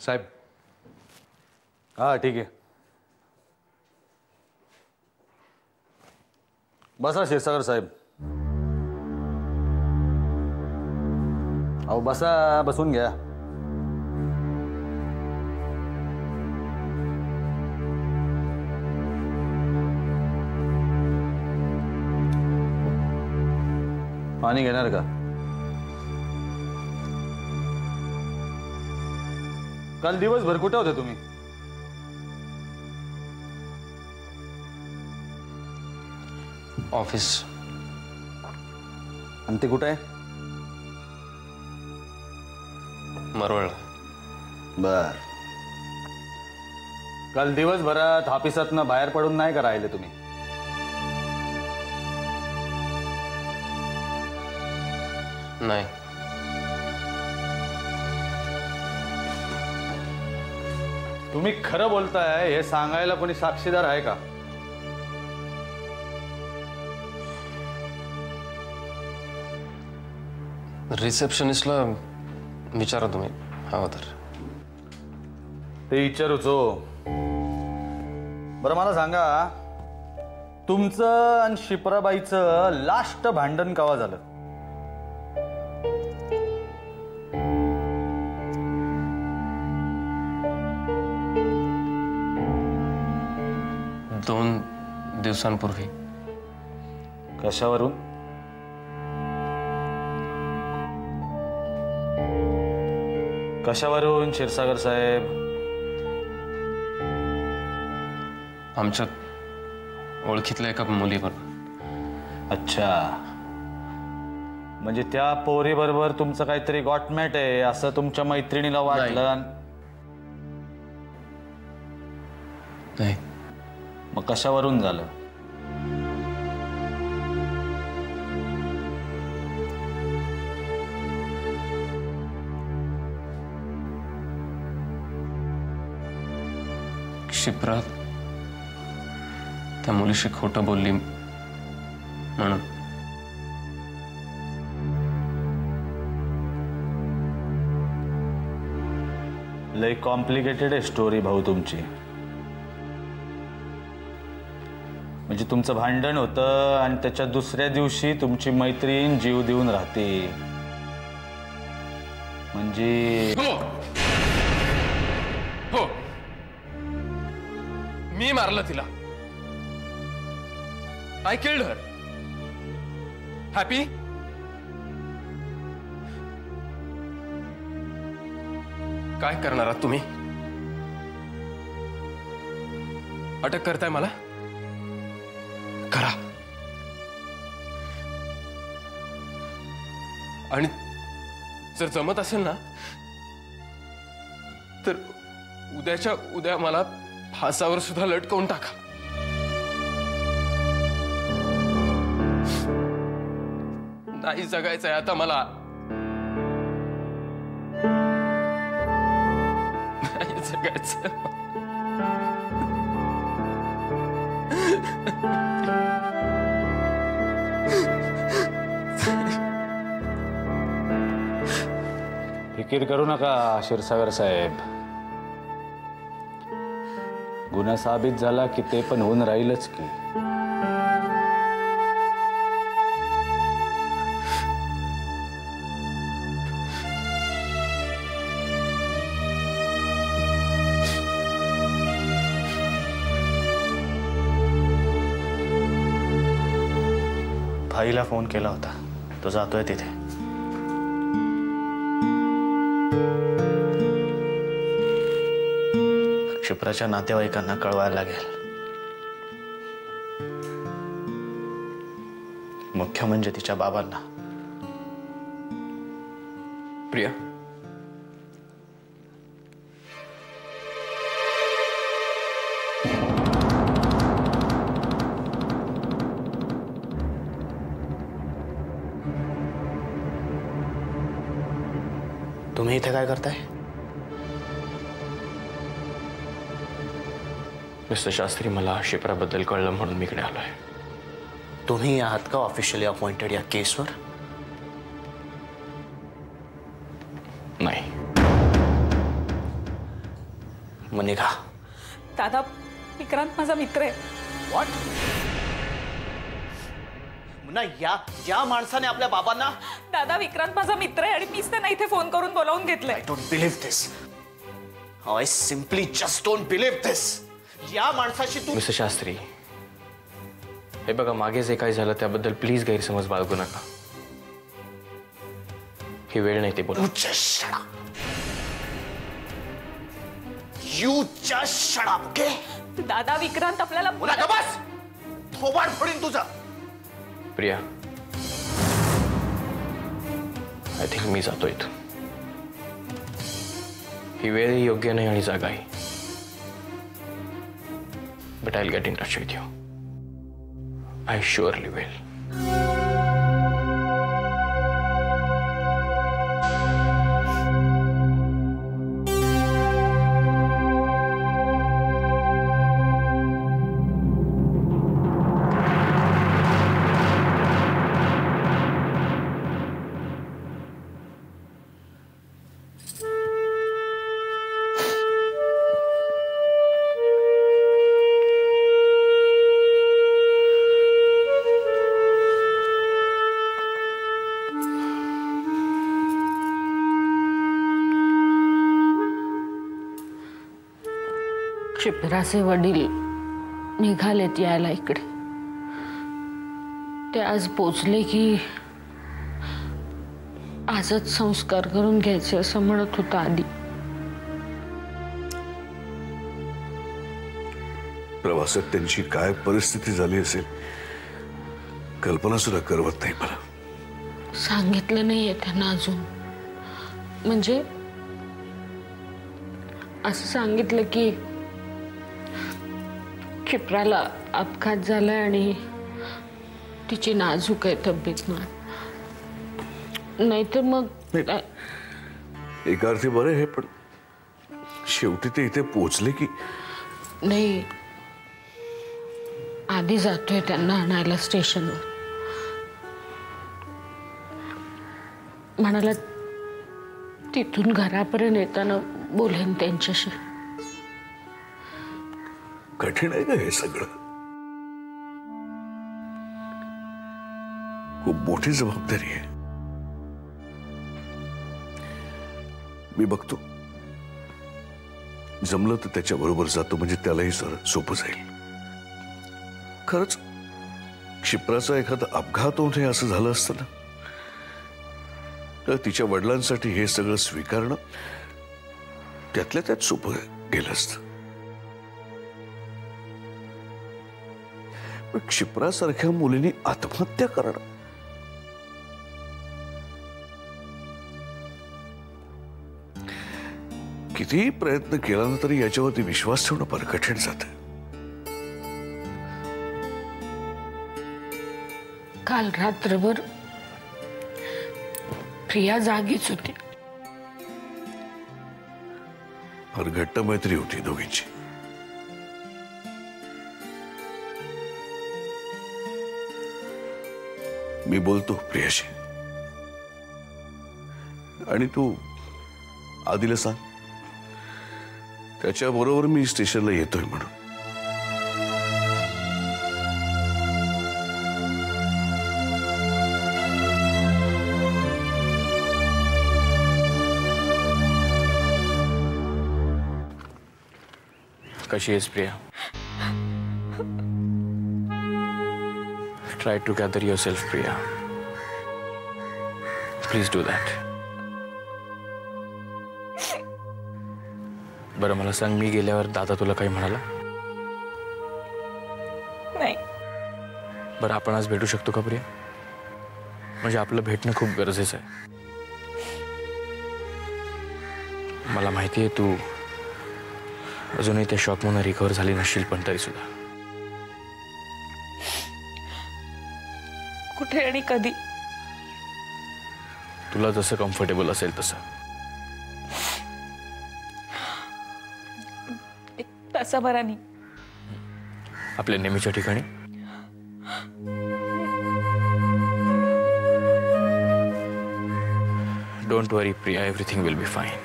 साहेब. हाँ ठीक है. बसा क्षीरसागर साहेब. अहो बसा, बसून घ्या. पाणी घेणार का? काल दिवसभर कुठे होते तुम्ही? ऑफिस. आणि ते कुठे आहे? मरवळ. बर. काल दिवसभरात ऑफिसातनं बाहेर पडून नाही का राहिले तुम्ही? नाही. तुम्ही खरं बोलताय हे सांगायला कोणी साक्षीदार आहे का? रिसेप्शनिस्टला विचारा तुम्ही हवं तर. ते विचारूच हो. बरं मला सांगा, तुमचं आणि शिप्राबाईचं लास्ट भांडण केव्हा झालं? दोन दिवसांपूर्वी. कशावरून? कशावरून क्षीरसागर साहेब? आमच्या ओळखीतल्या एका मुलीवर. अच्छा, म्हणजे त्या पोरी बरोबर तुमचं काहीतरी गॉटमॅट आहे असं तुमच्या मैत्रिणीला वाटलं? नाही. मग कशावरून झालं? शिप्रा त्या मुलीशी खोटं बोलली म्हणून. लय कॉम्प्लिकेटेड आहे स्टोरी भाऊ तुमची. म्हणजे तुमचं भांडण होतं आणि त्याच्या दुसऱ्या दिवशी तुमची मैत्रीण जीव देऊन राहते. म्हणजे हो हो, मी मारलं तिला. I killed her. हॅपी? काय करणार आहात तुम्ही? अटक करताय मला? करा. आणि जर जमत असेल ना तर उद्याच्या उद्या मला फासावर सुद्धा लटकवून टाका. नाही जगायचंय आता मला. नाही जगायचं. फिकीर करू नका क्षीरसागर साहेब. गुन्हा साबित झाला की ते पण होऊन राहीलच की. भाईला फोन केला होता, तो जातोय तिथे. क्षिप्राच्या नातेवाईकांना कळवायला लागेल. मुख्य म्हणजे तिच्या बाबांना. प्रिया, तुम्ही इथे काय करताय? मिस्टर शास्त्री, मला शिप्राबद्दल कळलं म्हणून मी इकडे आलोय. तुम्ही आहात का ऑफिशियली अपॉइंटेड या केसवर? नाही. मग निघा. दादा, विक्रांत माझा मित्र आहे. व्हॉट? या माणसाने आपल्या बाबांना. दादा, विक्रांत माझा मित्र आहे आणि मीच त्यांना इथे फोन करून बोलावून घेतलंय. I don't believe this. I simply just don't believe this. या माणसाशी तू. मिस्टर शास्त्री, हे बघा, मागे जे काही झालं त्याबद्दल प्लीज गैरसमज बाळगू नका. ही वेळ नाही ते बोल. You just shut up, okay? दादा, विक्रांत आपल्याला. बस. थोबाड फोडीन तुझा. प्रिया, आय थिंक मी जातो इथं. ही वेळही योग्य नाही आणि जागाही. But I will get in touch with you. I surely will. क्षिप्राचे वडील निघालेत यायला इकडे. ते आज पोचले की आजच संस्कार करून घ्यायचे असं म्हणत होता आधी. प्रवासात त्यांची काय परिस्थिती झाली असेल कल्पना सुद्धा करवत नाही मला. सांगितलं नाहीये त्यांना अजून. म्हणजे असं सांगितलं की क्षिप्राला अपघात झालाय आणि तिची नाजूक आहे तब्येत. नाहीतर मग एका अर्थी बरं आहे, पण शेवटी ते इथे पोहोचले की. नाही, आधी जातोय त्यांना आणायला स्टेशनवर. म्हणाला तिथून घरापर्यंत येताना बोलेन त्यांच्याशी. कठीण आहे का हे सगळं? खूप मोठी जबाबदारी आहे. मी बघतो, जमलं तर त्याच्या बरोबर जातो, म्हणजे त्यालाही सोपं जाईल. खरंच क्षिप्राचा एखादा अपघात होऊन हे असं झालं असतं ना, तर तिच्या वडिलांसाठी हे सगळं स्वीकारणं त्यातल्या त्यात सोपं गेलं असतं. पण क्षिप्रासारख्या मुलीने आत्महत्या करणं, कितीही प्रयत्न केला ना तरी याच्यावरती विश्वास ठेवणं फार कठीण जातं. काल रात्रभर प्रिया जागीच होती. फार घट्ट मैत्री होती दोघींची. मी बोलतो प्रियाशी, आणि तू आधीला सांग त्याच्या बरोबर मी स्टेशनला येतोय म्हणून. कशी आहेस Priya? Try to gather yourself, Priya. Please do that. बरं, मला सांग, मी गेल्यावर दादा तुला काही म्हणाला? नाही. बरं, आपण आज भेटू शकतो का प्रिया? म्हणजे आपलं भेटणं खूप गरजेचं आहे. मला माहिती आहे तू अजूनही त्या शॉकमधून रिकव्हर झाली नसशील, पण तरी सुद्धा. कुठे आणि कधी? तुला जसं कम्फर्टेबल असेल तसं. एक तासाभरानी आपल्या नेहमीच्या ठिकाणी. Don't worry Priya, everything will be fine.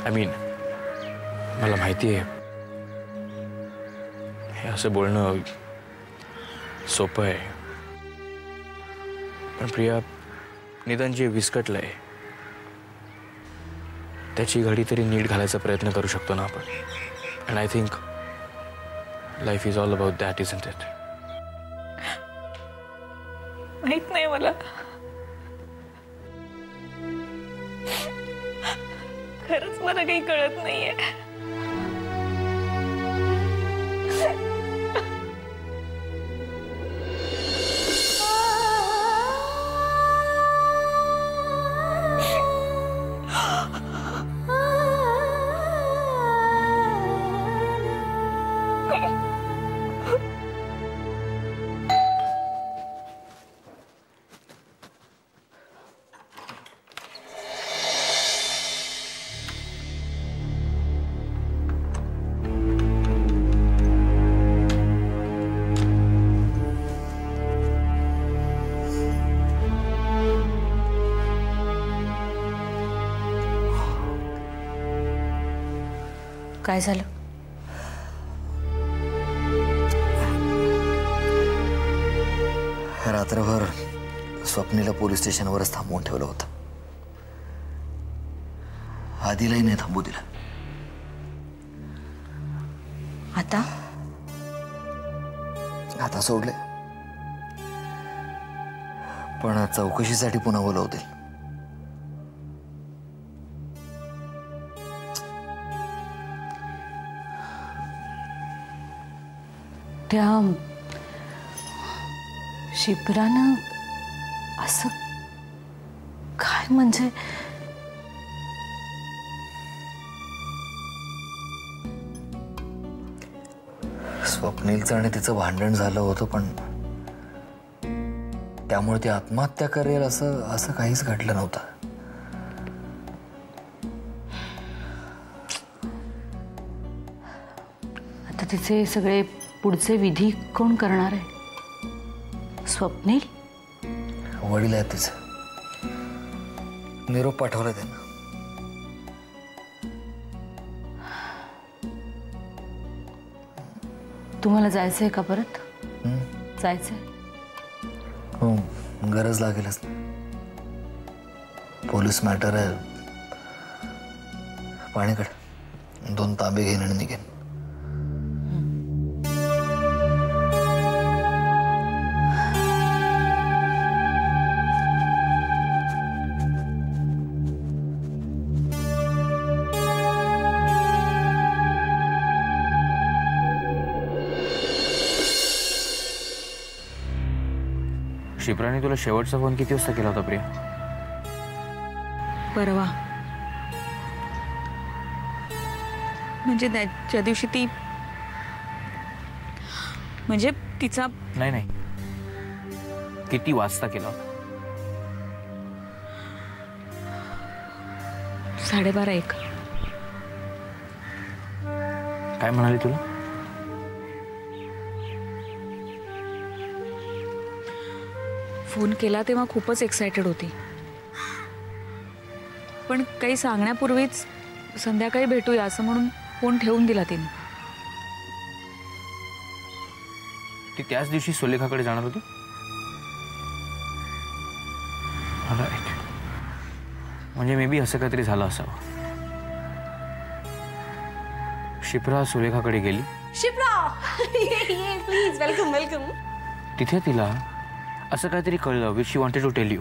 I mean, मला माहिती आहे हे असं बोलणं सोपं आहे, पण प्रिया, निदान जे विस्कटलंय त्याची घडी तरी नीट घालायचा प्रयत्न करू शकतो ना आपण. And I think life is all about that, isn't it? माहित नाही मला, खरंच मला काही कळत नाहीये. काय झालं? रात्रभर स्वप्नीला पोलीस स्टेशनवरच थांबवून ठेवलं होतं. आधीलाही नाही थांबू दिलं. आता सोडले, पण चौकशीसाठी पुन्हा बोलवतील. त्या शिप्रानं असं काय म्हणजे? स्वप्नीलचं आणि तिचं भांडण झालं होतं, पण त्यामुळे ती आत्महत्या करेल असं काहीच घडलं नव्हतं. आता तिचे सगळे पुढचे विधी कोण करणार आहे? स्वप्नील? वडील आहेत तिचे. निरोप पाठवला त्यांना. तुम्हाला जायचंय का परत? जायचंय? हो, गरज लागेलच. पोलीस मॅटर आहे. पाणीकडे 2 तांबे घेईन आणि निघेन. शिप्राने तुला शेवटचा फोन किती वाजता केला होता प्रिया? परवा. म्हणजे त्या दिवशी ती, म्हणजे तिचा, नाही, किती वाजता केला होता? 12:30-1. काय म्हणाली तुला? फोन केला तेव्हा खूपच एक्सायटेड होती, पण काही सांगण्यापूर्वीच संध्याकाळी भेटूया असं म्हणून फोन ठेवून दिला तिने. ती त्याच दिवशी सुलेखाकडे जाणार होती? राईट. म्हणजे मे बी असं काहीतरी झालं असावं. शिप्रा सुलेखाकडे गेली. Shipra, please welcome welcome. तिथे तिला असं काहीतरी कळलं which she wanted to tell you.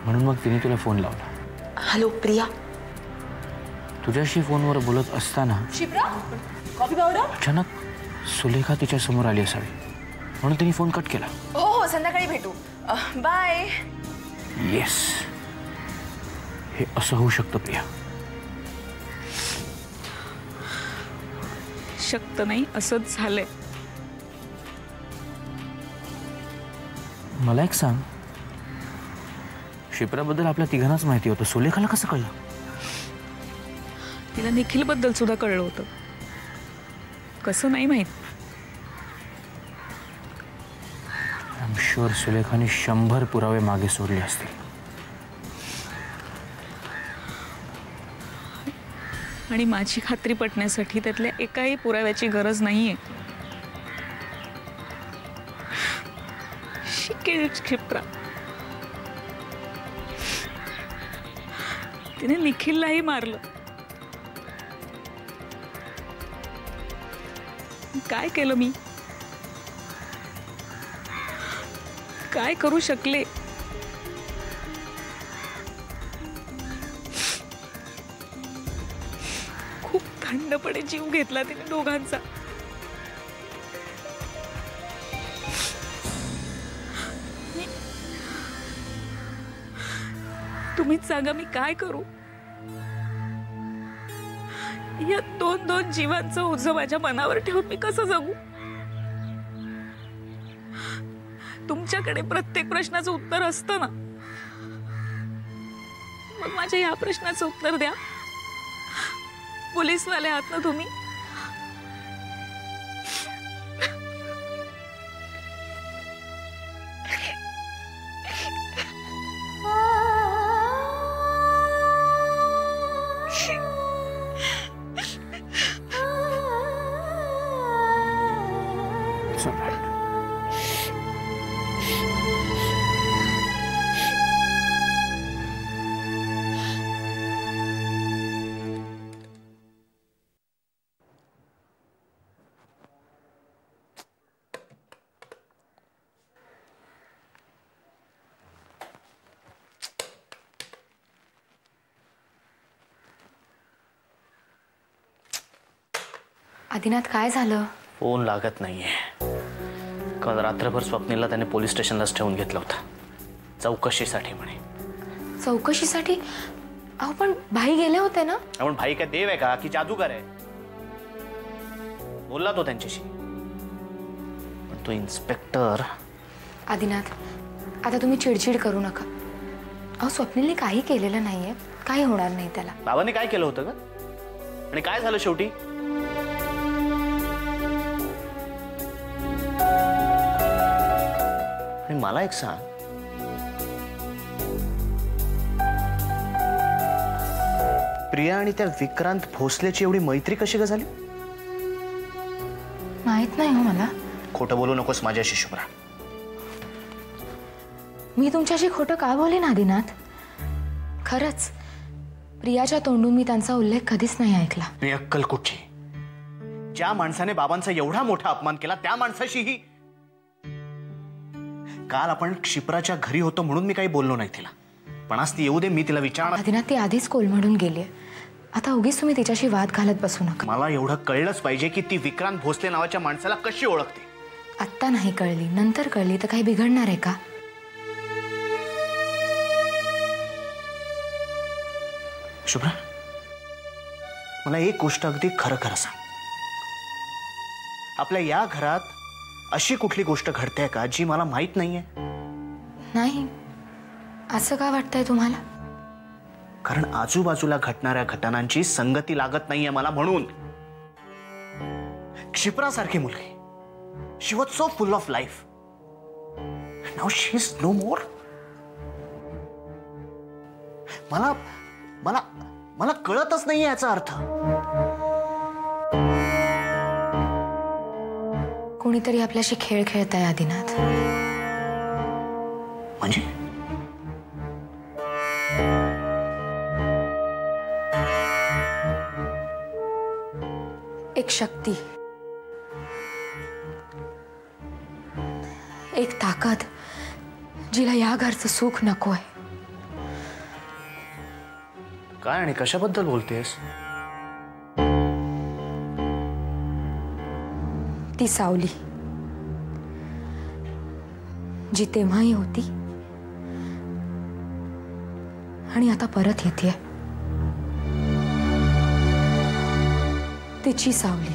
म्हणून मग तिने तुला फोन लावला. हॅलो प्रिया. तुझ्याशी फोनवर बोलत असताना शिप्रा, कॉफी पावडर. अचानक सुलेखा तिच्या समोर आली असावी, म्हणून तिने फोन कट केला. हो, संध्याकाळी भेटू. बाय. येस, हे असं होऊ शकतं प्रिया. शक्य नाही, असंच झालंय. मला एक सांग, शिप्राबद्दल आपल्या तिघांनाच माहिती होतं, सुलेखाला कसं कळलं? तिला निखिल बद्दल सुद्धा कळलं होतं. कसं नाही माहित. आय एम शुअर सुलेखाने 100 पुरावे मागे सोडले असतील. आणि माझी खात्री पटण्यासाठी त्यातल्या एकाही पुराव्याची गरज नाहीये. शिकेल क्षिप्रा. तिने निखिललाही मारलं. काय केलं मी? काय करू शकले? खूप थंडपणे जीव घेतला तिने दोघांचा. तुम्हीच सांगा मी काय करू? या दोन दोन जीवांचं ओझं माझ्या मनावर ठेवून मी कसं जगू? तुमच्याकडे प्रत्येक प्रश्नाचं उत्तर असतं ना, मग माझ्या या प्रश्नाचं उत्तर द्या. पोलीसवाले आहात ना तुम्ही? आदिनाथ काय झालं? फोन लागत नाहीये. काल रात्रभर स्वप्नीलला त्याने पोलीस स्टेशनलाच ठेवून घेतलं होतं, चौकशीसाठी म्हणे. चौकशीसाठी? अहो पण भाई गेले होते ना. आपण भाई काय देव आहे का की जादूगर आहे? बोलला तो त्यांच्याशी, पण तो इन्स्पेक्टर. आदिनाथ आता तुम्ही चिडचिड करू नका. अहो स्वप्नीलने काही केलेलं नाहीये, काही होणार नाही त्याला. बाबांनी काय केलं होतं का? आणि काय झालं शेवटी? आणि मला एक सांग, प्रिया आणि त्या विक्रांत भोसलेची एवढी मैत्री कशी का झाली? माहित नाही हो मला. खोटं बोलू नकोस माझ्याशी शुभ्रा. मी तुमच्याशी खोटं का बोलेन आदिनाथ? खरंच प्रियाच्या तोंडून मी त्यांचा उल्लेख कधीच नाही ऐकला. मी अक्कल कुठची? ज्या माणसाने बाबांचा एवढा मोठा अपमान केला त्या माणसाशीही. काल आपण क्षिप्राच्या घरी होतो म्हणून मी काही बोललो नाही तिला, पण आज ती येऊ दे, मी तिला विचारणार. आदिनाथ ती आधीच कोलमडून गेली. आता उगीच तुम्ही तिच्याशी वाद घालत बसू नका. मला एवढं कळलंच पाहिजे की ती विक्रांत भोसले नावाच्या माणसाला कशी ओळखते. आत्ता नाही कळली, नंतर कळली तर काही बिघडणार आहे का? शुभ्रा, मला एक गोष्ट अगदी खरं खरं सांग. आपल्या या घरात अशी कुठली गोष्ट घडते का जी मला माहित नाहीये? नाही. असं का वाटतंय तुम्हाला? कारण आजूबाजूला घडणाऱ्या घटनांची संगती लागत नाहीये मला, म्हणून. क्षिप्रासारखी मुलगी, she was so full of life, now she is no more. मला मला मला कळतच नाहीये याचा अर्थ. कोणीतरी आपल्याशी खेळ खेळताय आदिनाथ. म्हणजे? एक शक्ती, एक ताकद जिला या घरचं सुख नकोय. काय आणि कशाबद्दल बोलतेस? ती सावली जी तेव्हाही होती आणि आता परत येते. तिची सावली